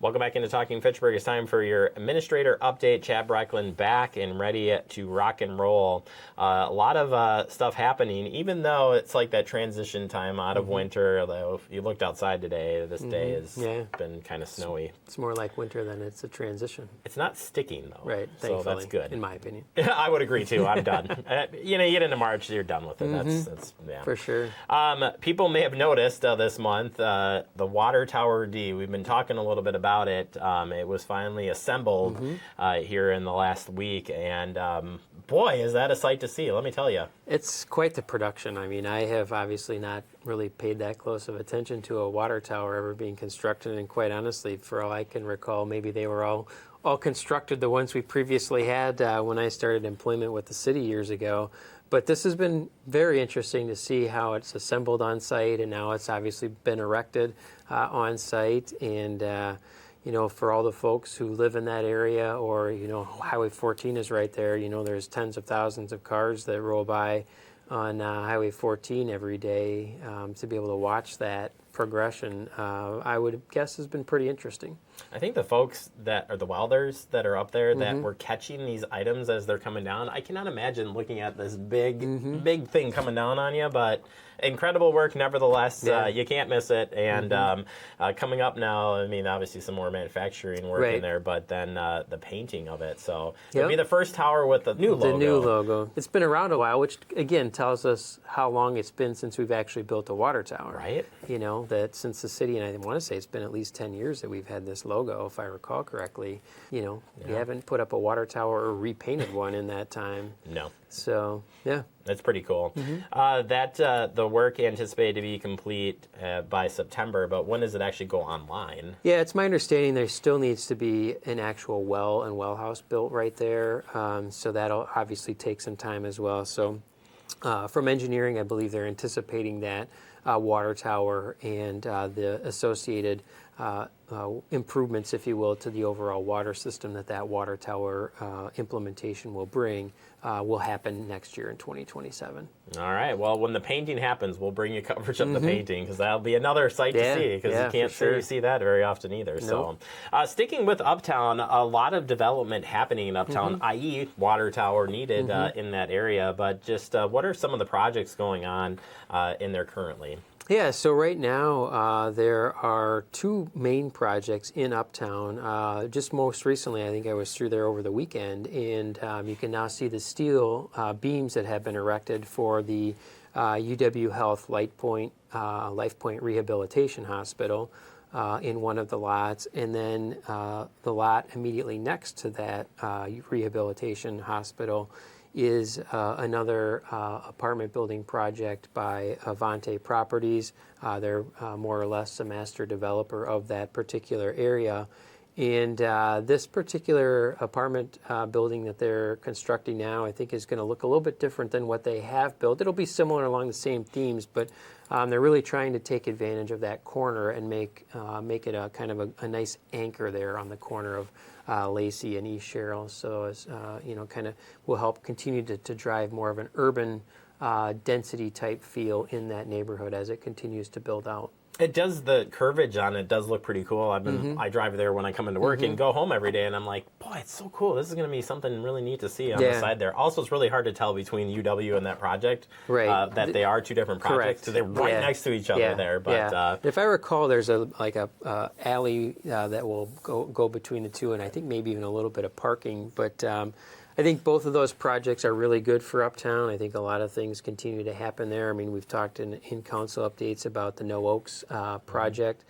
Welcome back into Talking Fitchburg. It's time for your administrator update. Chad Brecklin back and ready to rock and roll. A lot of stuff happening, even though it's like that transition time out of winter. Although if you looked outside today, this day has been kind of snowy. It's more like winter than it's a transition. It's not sticking, though. Right, so that's good. In my opinion. I would agree, too. I'm done. You get into March, you're done with it. That's For sure. People may have noticed this month the Water Tower D. We've been talking a little bit about it. It was finally assembled here in the last week, and boy, is that a sight to see, let me tell you. It's quite the production. I mean, I have obviously not really paid that close of attention to a water tower ever being constructed, and quite honestly, for all I can recall, maybe they were all constructed, the ones we previously had when I started employment with the city years ago. But this has been very interesting to see how it's assembled on site, and now it's obviously been erected on site. And for all the folks who live in that area, or Highway 14 is right there. There's tens of thousands of cars that roll by on Highway 14 every day. To be able to watch that progression, I would guess, has been pretty interesting. I think the folks that are the welders that are up there that were catching these items as they're coming down, I cannot imagine looking at this big thing coming down on you, but incredible work nevertheless. You can't miss it. And coming up now, I mean, obviously some more manufacturing work in there, but then the painting of it. So it'll be the first tower with the new logo. The new logo. It's been around a while, which again tells us how long it's been since we've actually built a water tower. Right. That since the city, and I want to say it's been at least 10 years that we've had this logo, if I recall correctly. You haven't put up a water tower or repainted one in that time. No. So, yeah. That's pretty cool. The work anticipated to be complete by September, but when does it actually go online? Yeah, it's my understanding there still needs to be an actual well and well house built right there. So that'll obviously take some time as well. So from engineering, I believe they're anticipating that water tower and the associated improvements, if you will, to the overall water system that water tower implementation will bring will happen next year in 2027. All right. Well, when the painting happens, we'll bring you coverage of the painting, because that'll be another sight to see, because you can't say you see that very often either. Nope. So sticking with Uptown, a lot of development happening in Uptown, i.e. water tower needed in that area. But just what are some of the projects going on in there currently? Yeah, so right now there are two main projects in Uptown. Just most recently, I think I was through there over the weekend, and you can now see the steel beams that have been erected for the UW Health LifePoint Rehabilitation Hospital in one of the lots, and then the lot immediately next to that rehabilitation hospital is another apartment building project by Avante Properties. They're more or less a master developer of that particular area. And this particular apartment building that they're constructing now, I think, is going to look a little bit different than what they have built. It'll be similar along the same themes, but they're really trying to take advantage of that corner and make it a kind of a nice anchor there on the corner of Lacey and East Sherrill. So as kind of will help continue to drive more of an urban density type feel in that neighborhood as it continues to build out. It does, the curvage on it does look pretty cool. I drive there when I come into work and go home every day, and I'm like, boy, it's so cool. This is going to be something really neat to see on the side there. Also, it's really hard to tell between UW and that project that they are two different projects. So they're right next to each other there. But if I recall, there's a alley that will go between the two, and I think maybe even a little bit of parking. But I think both of those projects are really good for Uptown. I think a lot of things continue to happen there. I mean, we've talked in council updates about the No Oaks project,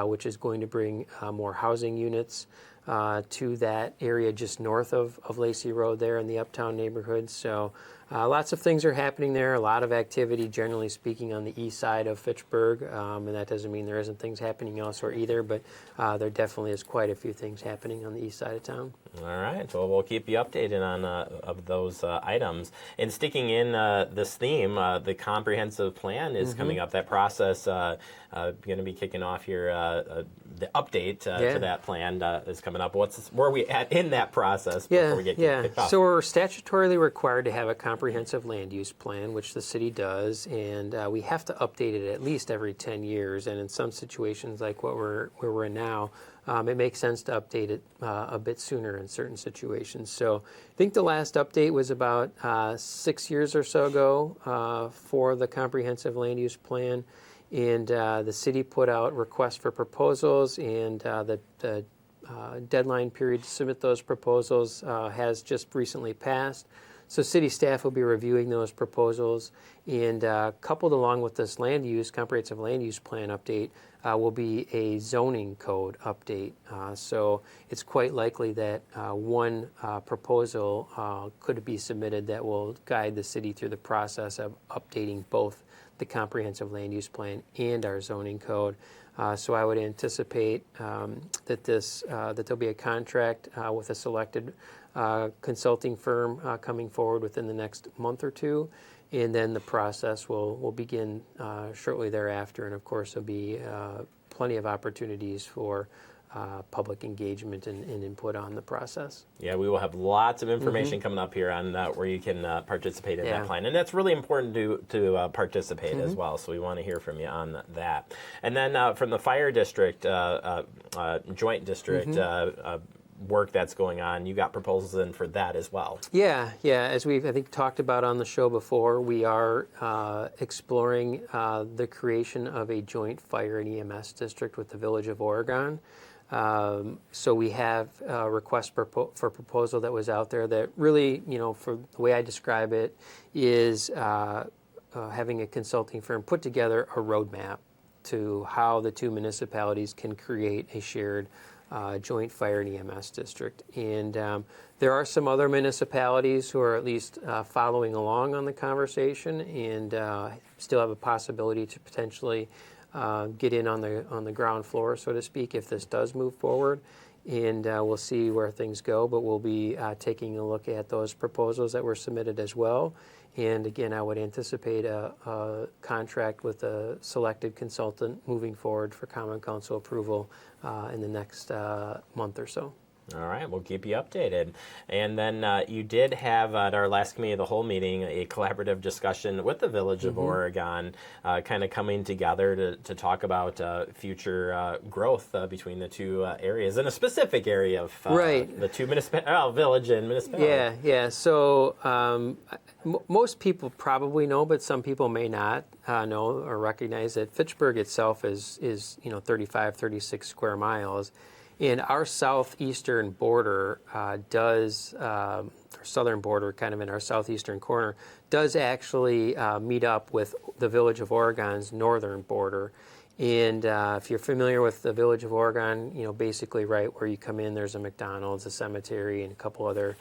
which is going to bring more housing units to that area just north of Lacey Road there in the Uptown neighborhood. So lots of things are happening there, a lot of activity, generally speaking, on the east side of Fitchburg. And that doesn't mean there isn't things happening elsewhere either, but there definitely is quite a few things happening on the east side of town. All right. Well, we'll keep you updated on of those items. And sticking in this theme, the comprehensive plan is coming up. That process going to be kicking off here. The update to that plan is coming up. Where are we at in that process before we get kicked off? So we're statutorily required to have a comprehensive land use plan, which the city does, and we have to update it at least every 10 years. And in some situations, like where we're in now, it makes sense to update it a bit sooner in certain situations. So I think the last update was about 6 years or so ago for the comprehensive land use plan. And the city put out requests for proposals, and the deadline period to submit those proposals has just recently passed. So city staff will be reviewing those proposals, and coupled along with this comprehensive land use plan update will be a zoning code update. So it's quite likely that one proposal could be submitted that will guide the city through the process of updating both the comprehensive land use plan and our zoning code. So I would anticipate that there'll be a contract with a selected consulting firm coming forward within the next month or two, and then the process will begin shortly thereafter. And of course, there'll be plenty of opportunities for public engagement and input on the process. Yeah, we will have lots of information coming up here on where you can participate in that plan. And that's really important to participate as well, so we want to hear from you on that. And then from the fire district, joint district work that's going on, you got proposals in for that as well. Yeah. As we've, I think, talked about on the show before, we are exploring the creation of a joint fire and EMS district with the Village of Oregon. So we have a request for proposal that was out there that really, for the way I describe it, is having a consulting firm put together a roadmap to how the two municipalities can create a shared joint fire and EMS district. And there are some other municipalities who are at least following along on the conversation and still have a possibility to potentially get in on the ground floor, so to speak, if this does move forward. And we'll see where things go, but we'll be taking a look at those proposals that were submitted as well. And again, I would anticipate a contract with a selected consultant moving forward for Common Council approval in the next month or so. All right, we'll keep you updated. And then you did have at our last committee of the whole meeting a collaborative discussion with the Village of Oregon, kind of coming together to talk about future growth between the two areas in a specific area of the two village and municipality. Yeah. So most people probably know, but some people may not know or recognize that Fitchburg itself is 35, 36 square miles. And our southeastern border our southern border, kind of in our southeastern corner, does actually meet up with the Village of Oregon's northern border. And if you're familiar with the Village of Oregon, basically right where you come in, there's a McDonald's, a cemetery, and a couple other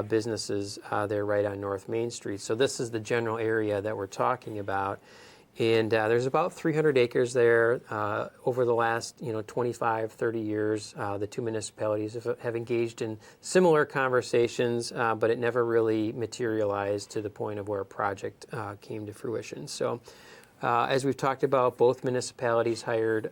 businesses there right on North Main Street. So this is the general area that we're talking about. And there's about 300 acres there. Over the last 25, 30 years, the two municipalities have engaged in similar conversations, but it never really materialized to the point of where a project came to fruition. So as we've talked about, both municipalities hired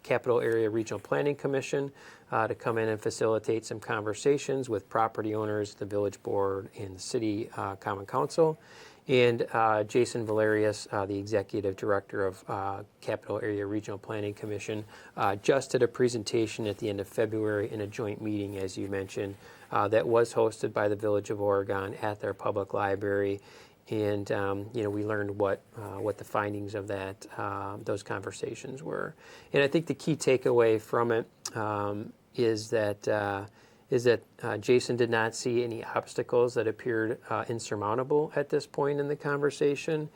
Capital Area Regional Planning Commission to come in and facilitate some conversations with property owners, the village board, and the city common council. And Jason Valerius, the executive director of Capital Area Regional Planning Commission, just did a presentation at the end of February in a joint meeting, as you mentioned, that was hosted by the Village of Oregon at their public library. And we learned what the findings of those conversations were. And I think the key takeaway from it is that Jason did not see any obstacles that appeared insurmountable at this point in the conversation.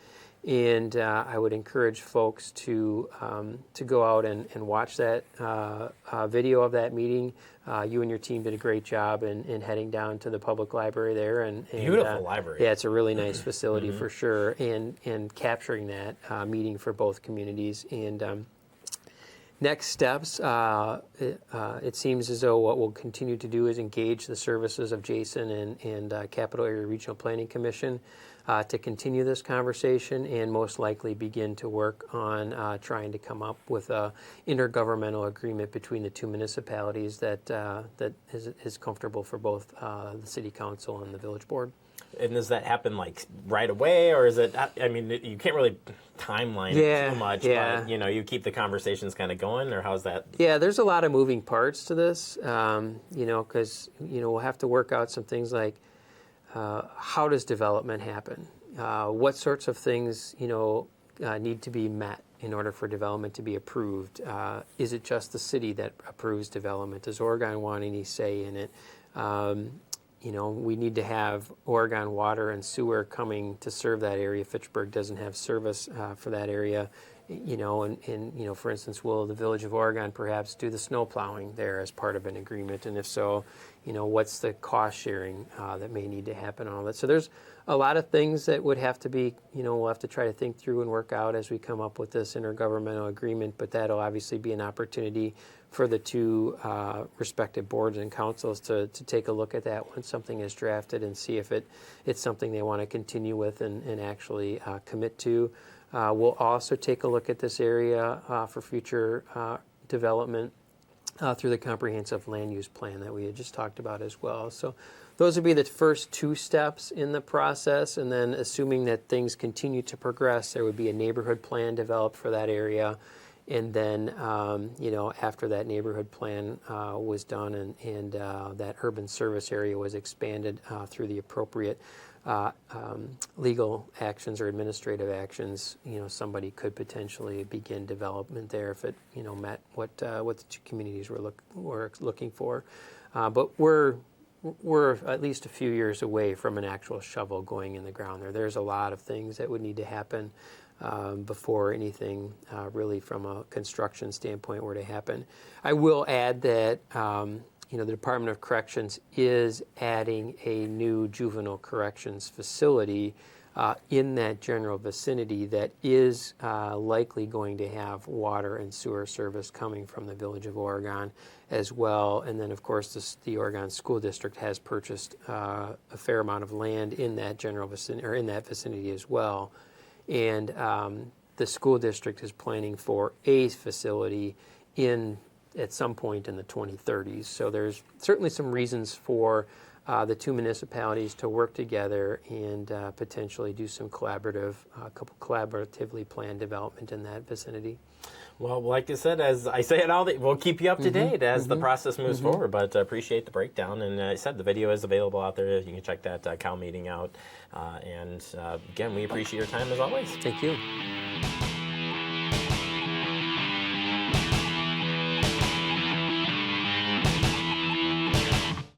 And I would encourage folks to go out and watch that video of that meeting. You and your team did a great job in heading down to the public library there. And beautiful library. Yeah, it's a really nice facility for sure. And capturing that meeting for both communities. And next steps, it seems as though what we'll continue to do is engage the services of Jason and Capital Area Regional Planning Commission to continue this conversation and most likely begin to work on trying to come up with an intergovernmental agreement between the two municipalities that is comfortable for both the City Council and the Village Board. And does that happen like right away, or is it? I mean, you can't really timeline it too much, but you keep the conversations kind of going, or how's that? Yeah, there's a lot of moving parts to this, because we'll have to work out some things like how does development happen? What sorts of things need to be met in order for development to be approved? Is it just the city that approves development? Does Oregon want any say in it? We need to have Oregon water and sewer coming to serve that area. Fitchburg doesn't have service for that area, and for instance, will the Village of Oregon perhaps do the snow plowing there as part of an agreement? And if so, what's the cost sharing that may need to happen on all that? So there's a lot of things that would have to be, we'll have to try to think through and work out as we come up with this intergovernmental agreement, but that'll obviously be an opportunity for the two respective boards and councils to take a look at that when something is drafted and see if it's something they want to continue with and actually commit to. We'll also take a look at this area for future development through the comprehensive land use plan that we had just talked about as well. So those would be the first two steps in the process, and then assuming that things continue to progress, there would be a neighborhood plan developed for that area. And then, after that neighborhood plan was done and that urban service area was expanded through the appropriate legal actions or administrative actions, somebody could potentially begin development there if it, met what the two communities were looking for. But we're at least a few years away from an actual shovel going in the ground there. There's a lot of things that would need to happen before anything really from a construction standpoint were to happen. I will add that the Department of Corrections is adding a new juvenile corrections facility in that general vicinity that is likely going to have water and sewer service coming from the Village of Oregon as well. And then, of course, the Oregon School District has purchased a fair amount of land in that general vicinity, or in that vicinity as well. And the school district is planning for a facility at some point in the 2030s. So there's certainly some reasons for the two municipalities to work together and potentially do some collaboratively planned development in that vicinity. Well, like I said, as I say it we'll keep you up to date as the process moves forward, but appreciate the breakdown. And I said the video is available out there. You can check that Cal meeting out. And again, we appreciate your time as always. Thank you.